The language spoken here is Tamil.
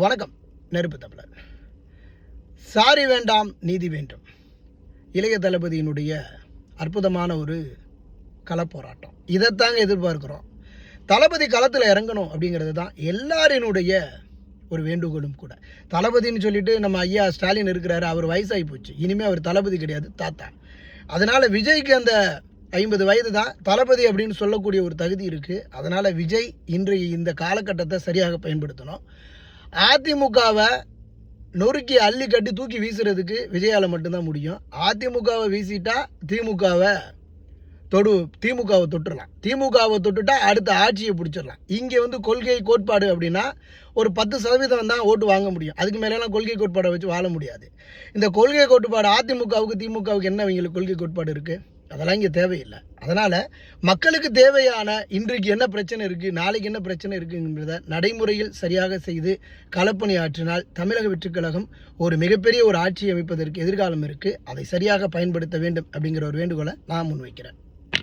வணக்கம். நெருப்பு தமிழர். சாரி வேண்டாம், நீதி வேண்டும். இளைய தளபதியினுடைய அற்புதமான ஒரு களப்போராட்டம். இதைத்தாங்க எதிர்பார்க்குறோம். தளபதி களத்தில் இறங்கணும் அப்படிங்கிறது தான் எல்லாரினுடைய ஒரு வேண்டுகோளும் கூட. தளபதின்னு சொல்லிட்டு நம்ம ஐயா ஸ்டாலின் இருக்கிறாரு, அவர் வயசாகி போச்சு. இனிமேல் அவர் தளபதி கிடையாது, தாத்தா. அதனால் விஜய்க்கு அந்த 50 வயது தான். தளபதி அப்படின்னு சொல்லக்கூடிய ஒரு தகுதி இருக்குது. அதனால் விஜய் இன்றைய இந்த காலகட்டத்தை சரியாக பயன்படுத்தணும். அதிமுகவை நொறுக்கி அள்ளி கட்டி தூக்கி வீசுறதுக்கு விஜயால் மட்டும்தான் முடியும். அதிமுகவை வீசிட்டா திமுகவை தொட்டுடலாம். திமுகவை தொட்டுட்டா அடுத்த ஆட்சியை பிடிச்சிடலாம். இங்கே கொள்கை கோட்பாடு அப்படின்னா ஒரு 10% தான் ஓட்டு வாங்க முடியும். அதுக்கு மேலெல்லாம் கொள்கை கோட்பாடை வச்சு வாழ முடியாது. இந்த கொள்கை கோட்பாடு அதிமுகவுக்கு திமுகவுக்கு என்ன அவங்களுக்கு கொள்கை கோட்பாடு இருக்குது? அதெல்லாம் இங்கே தேவையில்லை. அதனால் மக்களுக்கு தேவையான இன்றைக்கு என்ன பிரச்சனை இருக்குது, நாளைக்கு என்ன பிரச்சனை இருக்குங்கிறத நடைமுறையில் சரியாக செய்து களப்பணி ஆற்றினால் தமிழக வெற்றிக் கழகம் ஒரு மிகப்பெரிய ஒரு ஆட்சி அமைப்பதற்கு எதிர்காலம் இருக்குது. அதை சரியாக பயன்படுத்த வேண்டும் அப்படிங்கிற ஒரு வேண்டுகோளை நான் முன்வைக்கிறேன்.